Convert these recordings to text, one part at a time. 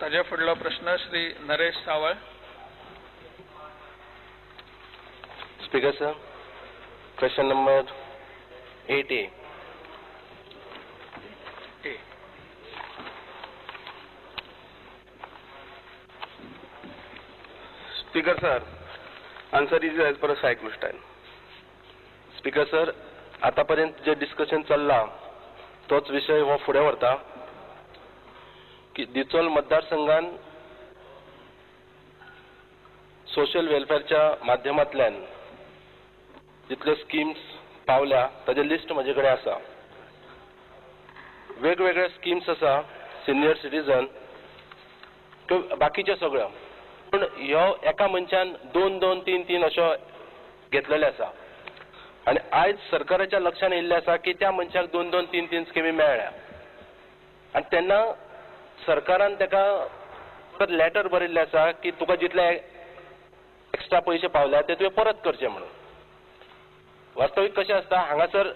ताज्या फुडलो प्रश्न Shri Naresh Sawal. Speaker sir, question number 8A. Speaker sir, answer is as per cyclostyle. Speaker sir, आतापर्यंत जे डिस्कशन चालला तोच विषय हो फुडें व्हरता की दिचोल मतदारसंघान सोशल वेलफेअरच्या माध्यमांतल्यान जितल्यो स्कीम्स पावल्या ताजे लिस्ट म्हजे कडेन आसा. वेगवेगळे स्कीम्स आसा, सिनियर सिटीजन बाकीचे सगळ्यो, पूण ह्यो एका मनशान 2-2, 3-3 अशो घेतलेले आसा. आनी आयज सरकाराच्या लक्षान येयल्लें आसा की त्या मनशाक 2-2, 3-3 स्किमी मेळ्ळ्या. आनी तेन्ना सरकारान ताका परत लेटर बरयल्लें आसा की तुका जितले एक्स्ट्रा पयशे पावल्या ते तुवें परत करचे म्हणून. वास्तवीक कशें आसता, हांगासर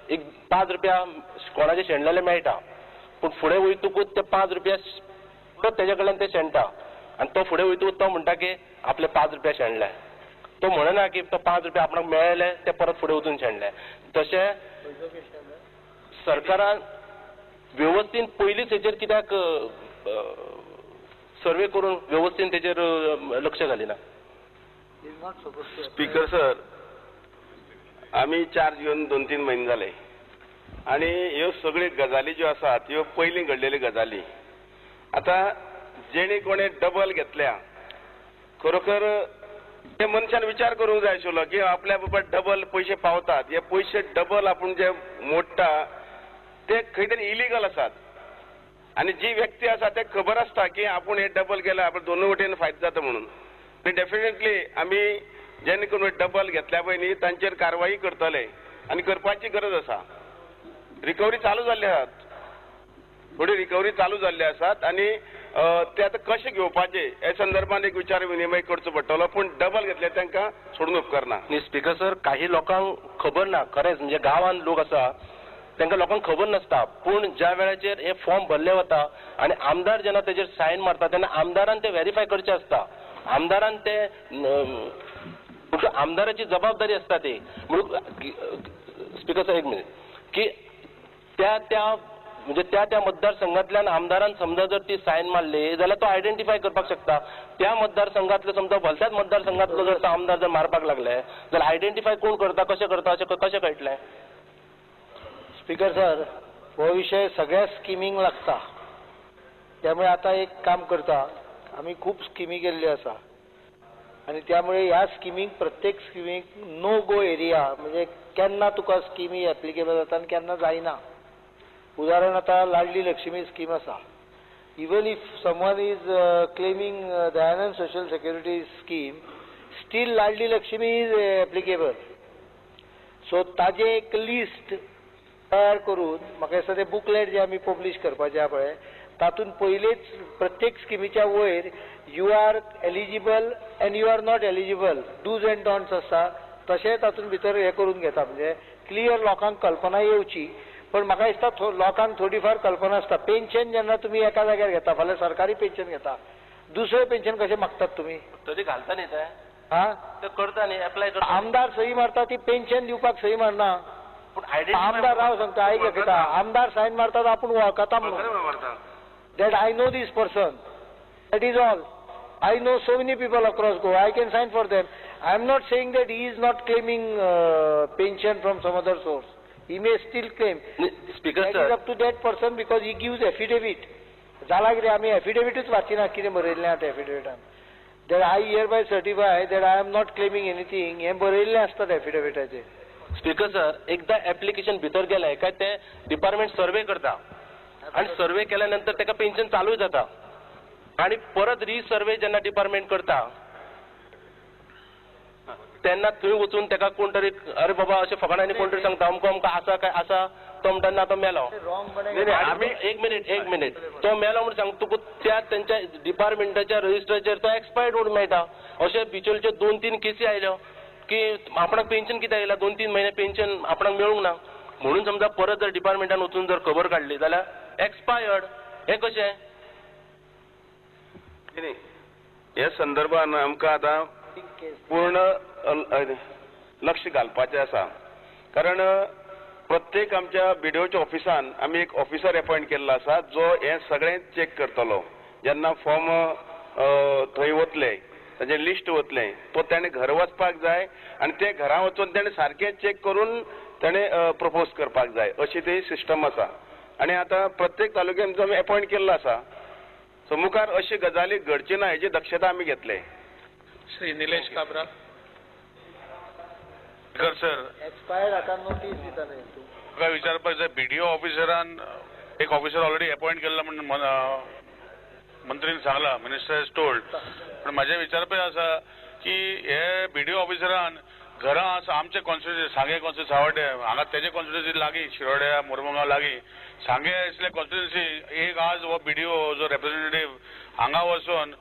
एक 5 रुपया कोणाचे शेणलेले मेळटा, पूण फुडें वयतकूच ते 5 रुपया परत तेजे कडल्यान ते शेणटा आनी तो फुडें वयतकूच तो म्हणटा की आपले 5 रुपया शेणले. तो म्हणना की तो 5 रुपया आपणाक मेळ्ळे ते परत फुडें वचून शेणले. तशें सरकारान व्यवस्थीत पयलींच हेचेर कित्याक सर्वे करून व्यवस्थीत तेचेर लक्ष घालिना. स्पीकर सर, आमी चार्ज घेवन 2-3 म्हयने जाले आनी ह्यो सगळ्यो गजाली ज्यो आसात ह्यो पयलीं घडलेल्यो गजाली. आतां जेणे कोणे डबल घेतल्या, खरोखर ते मनशान विचार करूंक जाय आशिल्लो की आपल्या बाबा डबल पयशे पावतात, हे पयशे डबल आपूण जे मोडटा ते खंय तरी इलिगल आसात. आनी जी व्यक्ती आसा ते खबर आसता की आपूण हे डबल केल्यार आपण दोनूय वटेन फायदो जाता म्हणून. डेफिनेटली आमी जेणे कोण डबल घेतल्या पळय न्ही तांचेर कारवाई करतले आनी करपाची गरज आसा. रिकवरी चालू जाल्ली आसात, थोडी रिकवरी चालू जाल्ली आसात आनी ते आतां कशें घेवपाचे हे संदर्भात एक विचार विनिमय करचो पडटलो. पूण डबल घेतले तांकां सोडून उपकारना. न्ही स्पीकर सर, काही लोकांक खबर ना खरेंच, म्हणजे गांवांत लोक आसा तांकां लोकांक खबर नासता. पूण ज्या वेळाचेर हे फॉर्म भरले वता आनी आमदार जेन्ना तेजेर सायन मारता तेन्ना आमदारान ते व्हेरीफाय करचे आसता. आमदारान ते आमदाराची जबाबदारी आसता ती. स्पीकर सर, एक मिनिट, की म्हणजे त्या मतदारसंघातल्यान आमदारान समजा जर ती सायन मारली जाल्यार तो आयडेंटिफाय करपाक शकता. त्या मतदारसंघातले समजा भलत्याच मतदारसंघातलो जर आमदार जर मारपाक लागले जाल्यार आयडेंटिफाय कोण करता, कशें करता, अशें कशें कळटलें? स्पीकर सर, हो विषय सगळ्या स्किमींक लागता. त्यामुळे आता एक काम करता, आम्ही खूप स्किमी केल्ल्यो आसा आणि त्यामुळे ह्या स्किमीक प्रत्येक स्किमीक नो गो एरिया, म्हणजे केन्ना तुका स्किमी एप्लिकेबल जाता आनी केन्ना जायना. उदाहरण आता लाडली लक्ष्मी स्कीम आसा. Even if someone is claiming Dayanand social security scheme, steel Ladli Lakshmi is applicable. So ताजे एक लिस्ट तयार करून म्हाका दिसता ते बुकलेट जे आमी पब्लीश करपाचे आहा पळय तातूंत पयलीच प्रत्येक स्किमीच्या वयर you are eligible and you are not eligible, dos and don'ts आसता तशें तातूंत भितर हें करून घेता. म्हणजे क्लियर लोकांक कल्पना येवची. पण म्हाका दिसता लोकांक थोडीफार कल्पना आसता. पेन्शन जेन्ना तुमी एका जाग्यार घेता, फाल्यां सरकारी पेन्शन घेता, दुसरें पेन्शन कशें मागतात तुमी? तरी घालता न्ही ते, हा ते करता न्ही, एप्लाय करता. आमदार सही मारता ती पेन्शन दिवपाक सही मारना. आमदार राव सांगता, आयक घेता, आमदार सायन मारतात आपूण वळखता म्हणून. That I know this person, that is all. I know so many people across Goa. I can sign for them. I am not saying that he is not claiming pension from some other source. He may still claim. Speaker that sir, is up to that person because he gives affidavit. जाला कितें आमी affidavitच वाचिना कितें बरयल्लें आहा त्या affidavitन. That I hereby certify that I am not claiming anything. हें बरयल्लें आसता त्या affidavitaचेर. स्पीकर सर, एकदा ऍप्लिकेशन भितर गेलें काय ते डिपार्टमेंट सर्वे करता आणि सर्वे केल्यानंतर तेका पेन्शन चालू जाता आणि परत रिसर्वे जेन्ना डिपार्टमेंट करता तेन्ना थंय वचून तेका कोण तरी अरे बाबा अशें फकाणांनी कोण तरी सांगता अमको अमको आसा काय आसा, तो म्हणटा ना तो मेलो. आमी एक मिनिट तो मेलो म्हणून सांगता तुका त्या तेंच्या डिपार्टमेंटाच्या रजिस्टराचेर तो एक्सपायर्ड म्हणून मेळटा. अशे बिचोलच्यो 2-3 केसी आयल्यो की आपणाक पेन्शन कित्याक येयला, 2-3 म्हयने पेन्शन आपणाक मेळूंक ना म्हणून समजा परत जर डिपार्टमेंटान वचून जर खबर काडली जाल्यार एक्सपायर्ड. हें कशें? नाही, ह्या संदर्भान आमकां आतां पूर्ण लक्ष घालपाचें आसा. कारण प्रत्येक आमच्या BDOच्या ऑफिसान आमी एक ऑफिसर अपॉइंट केल्लो आसा जो हें सगळें चेक करतलो. जेन्ना फॉर्म थंय वतले, ताजें लिस्ट वतलें, तो ताणें घर वचपाक जाय आनी ते घरा वचून ताणें सारकें चेक करून ताणें प्रपोज करपाक जाय, अशी ती सिस्टम आसा. आनी आतां प्रत्येक तालुक्यान आमी अपॉइंट केल्लो आसा. सो मुखार अशी गजाली घडची ना हेची दक्षता आमी घेतले. श्री निलेश काब्राल. सर एक्सपायर्ड आता नोटीस दिता नाही तू म्हाका विचारपाक जाय, BDO ऑफिसरान एक ऑफिसर ऑलरेडी अपॉइंट केल्लो म्हणून मंत्रीन सांगला, मिनिस्टर हॅज टोल्ड. पण म्हाजे विचारपाक आसा की हे BDO ऑफिसरान घरां आसा आमचे कॉन्स्टिट्युएन्सी, सांगे कॉन्स्टिट्युएन्सी सावड्डे हांगा तेजे कॉन्स्टिट्युएन्सी लागीं शिरोड्या मुरमुगांव लागीं सांगे असले कॉन्स्टिट्युएन्सी एक आज हो BDO जो रिप्रेझेंटेटिव्ह हांगा वचून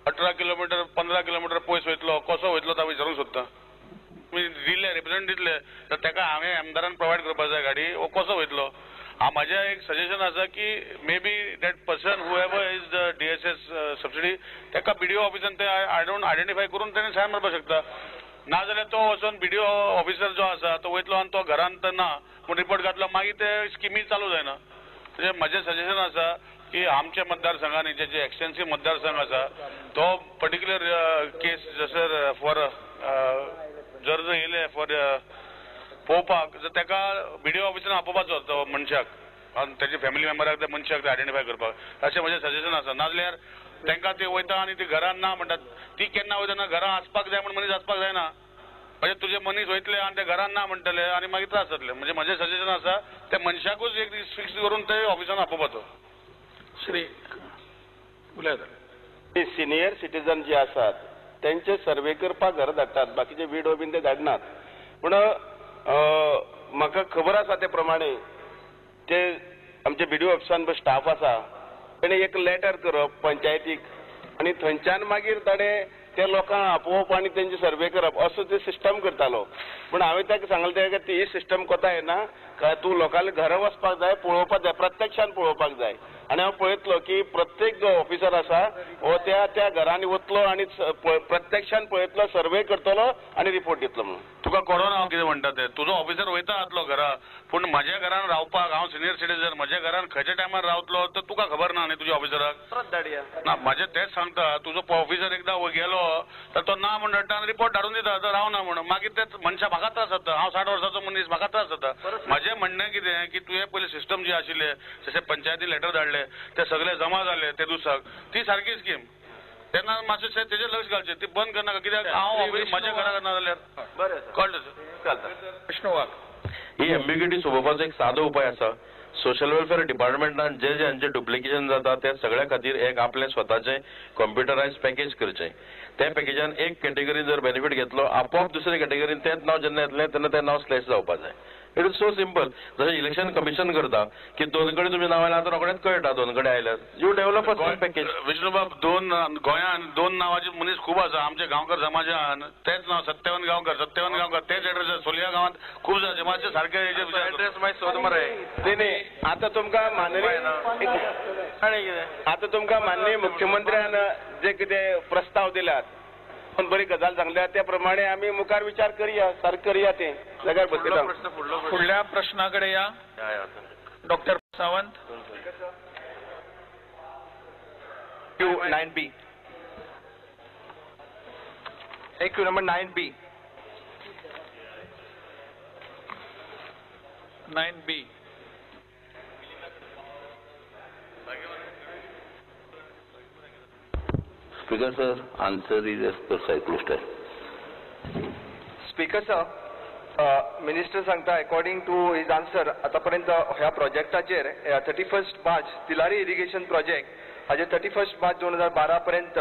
18 किलोमीटर 15 किलोमीटर पयस वयतलो, कसो वयतलो तो विचारूंक सोदता. तुमी दिले रिप्रेझेंट दितले तर ताका हांवें आमदारान प्रोवायड करपाक जाय गाडी, वो कसो वयतलो. म्हाजें एक सजेशन आसा की maybe that person whoever is the DSS subsidy ताका BDO ऑफिसान ते आयडेंटिफाय करून ताणें सायन मारपाक शकता. नाजाल्यार तो वचून BDO ऑफिसर जो आसा तो वयतलो आनी तो घरांत ना पूण रिपोर्ट घातलो मागीर ते स्किमी चालू जायना. म्हणजे म्हजें सजेशन आसा की आमच्या मतदारसंघांनी जे एक्सटेन्सिव्ह मतदारसंघ आसा तो पर्टिक्युलर केस जसर फॉर जर येयले फॉर पळोवपाक जर ताका BDO ऑफिसान आपोवपाचो तो मनशाक आनी तेजे फॅमिली मेंबराक त्या मनशाक आयडेंटिफाय करपाक अशें म्हजें सजेशन आसा. नाजाल्यार तांकां ते वयता आनी ती घरान ना म्हणटात. ती केन्ना वयतना घरां आसपाक जाय म्हण मनीस आसपाक जायना. म्हणजे तुजे मनीस वयतले आनी ते घरान ना म्हणटले आनी मागीर त्रास जातले. म्हणजे म्हजें सजेशन आसा त्या मनशाकूच एक दीस फिक्स करून ते ऑफिसान आपोवपाचो. श्री उलयता. सिनियर सिटीजन जे आसात त्यांचे सर्वे करपाक घर धाडटात, बाकीचे विडो बीन ते धाडनात. पूण म्हाका खबर आसा ते प्रमाणे ते आमचे BDO ऑफिसान पळय स्टाफ आसा ताणें एक लेटर करप पंचायतीक आनी थंयच्यान मागीर ताणें त्या लोकांक आपोवप आनी तेंचे सर्वे करप असो ते सिस्टम करतालो. पूण हांवें ताका सांगलें तेका ती सिस्टम कोता येना, तूं लोकांनी घरा वचपाक जाय, पळोवपाक जाय, प्रत्यक्षान पळोवपाक जाय. आनी हांव पळयतलो की प्रत्येक जो ऑफिसर आसा हो त्या घरांनी वतलो आनी प्रत्यक्षान पळयतलो, सर्वे करतलो आनी रिपोर्ट दितलो म्हणून. तुका कळोना हांव कितें म्हणटा तें. तुजो ऑफिसर वयता आसलो घरा, पूण म्हज्या घरान रावपाक हांव सिनियर सिटीजन म्हज्या घरान खंयच्या टायमार रावतलो तर तुका खबर ना न्ही तुज्या ऑफिसराक. परत धाडया ना म्हाजें तेंच सांगता. तुजो ऑफिसर एकदां गेलो तर तो ना म्हण धाडटा आनी रिपोर्ट धाडून दिता तर रावना म्हणून. मागीर तेच मनशा म्हाका त्रास जाता. हांव 60 वर्साचो मनीस, म्हाका त्रास जाता. म्हजें म्हणणें कितें की तुवें पयलीं सिस्टम जी आशिल्ले जशें पंचायती लेटर धाडले ते सगळे जमा जाले ते दिसाक, ती सारकी स्कीम. तेन्ना मातशें तेजेर लक्ष घालचें. ती बंद करनाका. कित्याक हांव ऑफिस म्हज्या घरा ना जाल्यार बरें कळ्ळें सर. चलता. विष्णू वाघ. ही एम्बिग्युटी सोंपोवपाचो एक सादो उपाय आसा. सोशल वेलफेअर डिपार्टमेंटान जे हांचे डुप्लिकेशन जाता त्या सगळ्या खातीर एक आपले स्वताचे कॉम्प्युटरायज पॅकेज करचें. त्या पॅकेजान एक कॅटेगरीन जर बेनिफीट घेतलो आपोआप दुसऱ्या कॅटेगरीन तेंच नांव जेन्ना येतलें तेन्ना तें नांव स्लॅश जावपाक जाय. It is so simple. जशें इलेक्शन कमिशन करता की 2 कडेन तुमचें नांव आयलां तर रोखडेंच कळटा 2 कडेन आयल्यार. You develop a package. Vishnubab गोंयान 2 नांवाचे मनीस खूब आसा. आमच्या गांवकार समाजान तेच नांव सत्यवन गांवकर तेच एड्रेस सोलिया गांवांत खूब जाचे मातशे सारके एड्रेस मागीर सोद मरे. नाही आता तुमकां माननीय मुख्यमंत्र्यान जे कितें प्रस्ताव दिल्यात पण बरी गजाल सांगल्या त्या प्रमाणे आमी मुखार विचार करूया, सारकें करूया. ते जाग्यार बसयता. फुडल्या प्रश्नाकडे या. Doctor Sawant. Q 9B. AQ number 9B. 9B. Speaker sir, answer is as per cyclist. Speaker sir, minister सांगता अकॉर्डिंग टू हिज आन्सर आतापर्यंत ह्या प्रोजेक्टाचेर 31 मार्च तिलारी इरिगेशन प्रोजेक्ट हाजे 31 मार्च 2012 पर्यंत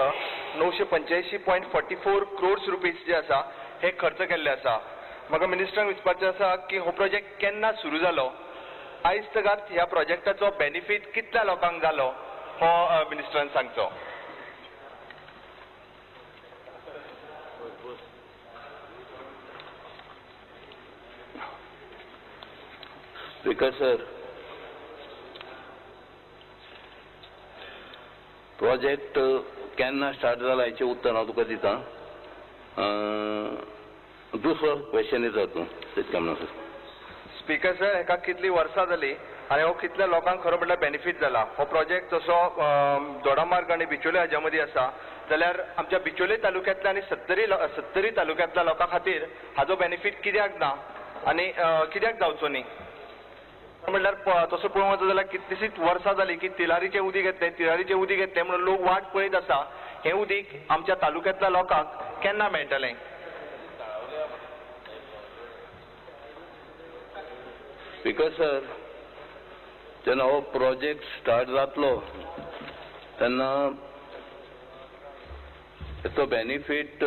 985.44 crores रुपीज जे आसा हे खर्च केल्ले आसा. म्हाका मिनिस्टरांक विचारपाचें आसा की हो प्रोजेक्ट केन्ना सुरू जालो, आयज तगात ह्या प्रोजेक्टाचो बेनिफीट कितल्या लोकांक जालो हो मिनिस्टरान सांगचो. Speaker sir, प्रोजेक्ट केन्ना स्टार्ट जाला हेचें उत्तर हांव तुका दितां. दुसरो क्वेश्चन येता तूं स्पीकर सर, हेका कितली वर्सां जाली आनी हो कितल्या लोकांक खरो म्हटल्यार बेनिफीट जाला? हो प्रोजेक्ट जसो दोडामार्ग आनी बिचोले हाच्या मदीं आसा जाल्यार आमच्या बिचोले तालुक्यांतल्या आनी 70 तालुक्यांतल्या लोकां खातीर हाजो बेनिफीट कित्याक ना आनी कित्याक जावचो न्ही? म्हटल्यार तसो पळोवंक वचत जाल्यार कितलीशींच वर्सां जालीं की तिलारीचें उदीक येतलें म्हणून लोक वाट पळयत आसा. हें उदीक आमच्या तालुक्यांतल्या लोकांक केन्ना मेळटलें? स्पीकर सर, जेन्ना हो प्रोजेक्ट स्टार्ट जातलो तेन्ना हेचो बेनिफीट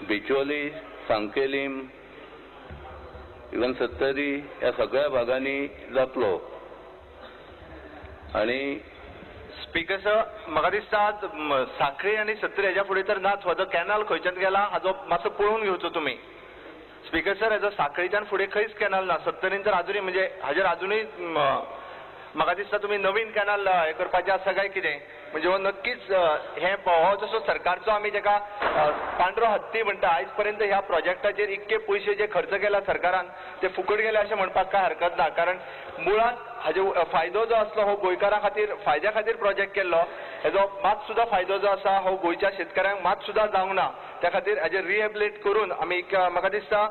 बिचोली, सांकेलीम, इवन सत्तरी ह्या सगळ्या भागांनी जातलो. आणि स्पीकर सर, म्हाका दिसता सांखळी आनी सत्तरी हेच्या फुडें तर नाच. हो जो कॅनल खंयच्यान गेला हाजो मातसो पळोवन घेवचो तुमी. स्पीकर सर, हेजो सांखळीच्यान फुडें खंयच कॅनल ना. सत्तरीन तर अजुनूय म्हणजे हाजेर अजुनूय म्हाका दिसता तुमी नवीन कॅनल हे करपाचें आसा काय कितें? म्हणजे हो नक्कीच हो जसो सरकारचो आमी जेका पांढरो हत्ती म्हणटा, आयज पर्यंत ह्या प्रोजेक्टाचेर इतके पयशे जे खर्च केला सरकारान ते फुकट गेले अशें म्हणपाक काय हरकत ना. कारण मुळात हाजो फायदो जो आसलो हो गोंयकारां खातीर फायद्या खातीर प्रोजेक्ट केल्लो. हेजो मात सुद्दां फायदो जो आसा हो गोंयच्या शेतकऱ्यांक मात सुद्दां जावंक ना. त्या खातीर हाजेर रिहेबिलिट करून आमी म्हाका दिसता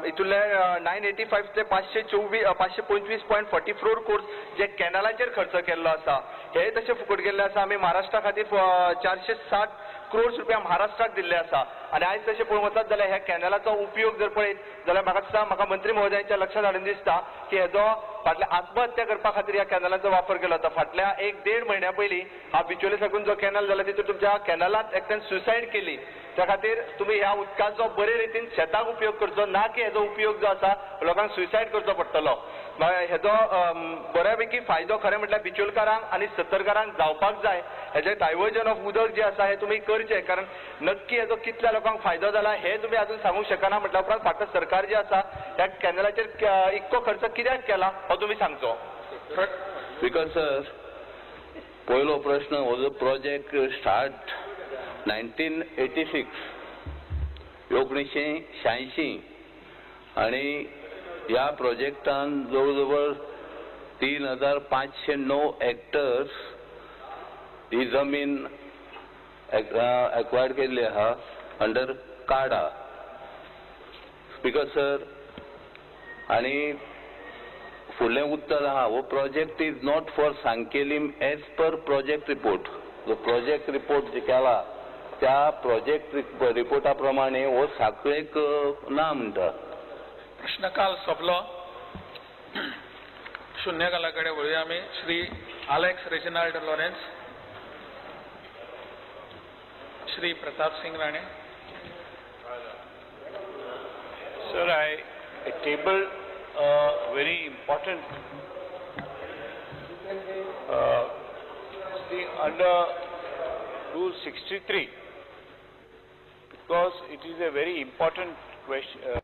हितूंतले 985 ते 525.44 कोर्स जे कॅनलाचेर खर्च केल्लो आसा हे तशें फुकट गेल्ले आसा. आमी महाराष्ट्रा खातीर 460 करोड रुपया महाराष्ट्राक दिल्ले आसा. आनी आयज तशें पळोवंक वचत जाल्यार ह्या कॅनलाचो उपयोग जर पळयत जाल्यार म्हाका दिसता म्हाका मंत्री महोदयांच्या लक्षांत हाडून दिसता की हेजो फाटल्या आत्महत्या करपा खातीर ह्या कॅनलाचो वापर केलो वता. फाटल्या 1-1.5 म्हयन्या पयलीं हा बिचोले साकून जो कॅनल जाला तितून तुमच्या कॅनलांत एकट्यान सुसायड केली. त्या खातीर तुमी ह्या उदकाचो बरे रितीन शेताक उपयोग करचो ना की हेजो उपयोग जो आसा लोकांक सुसायड करचो पडटलो. हेजो बऱ्यापैकी फायदो खरें म्हटल्यार बिचोलकारांक आनी सत्तरकारांक जावपाक जाय. हेजें डायवर्जन ऑफ उदक जें आसा हें तुमी करचें. कारण नक्की हेजो कितल्या लोकांक फायदो जाला हें तुमी अजून सांगूंक शकना. म्हटल्या उपरांत फाटलो सरकार जे आसा ह्या कॅनलाचेर इतको खर्च कित्याक केला हो तुमी सांगचो. स्पीकर सर, पयलो प्रश्न, हो जो प्रोजेक्ट स्टार्ट 1986 1986 आनी ह्या प्रोजेक्टान जवळ 3509 हेक्टर्स ही जमीन एक्वायर्ड केल्ली आहा अंडर काडा. स्पीकर सर, आनी फुडलें उत्तर आहा, हो project is not for Sanquelim as per project report. जो प्रोजेक्ट रिपोर्ट जे केला त्या प्रोजेक्ट रिपोर्टा प्रमाणे हो सांखळेक ना म्हणटा. प्रश्नकाल सोंपलो. शून्यकालाकडे वळूया आमी. Shri Alex Reginald Lawrence, Shri Pratap Singh Rane. Sir, I tabled a very important under Rule 63 because it is a very important question.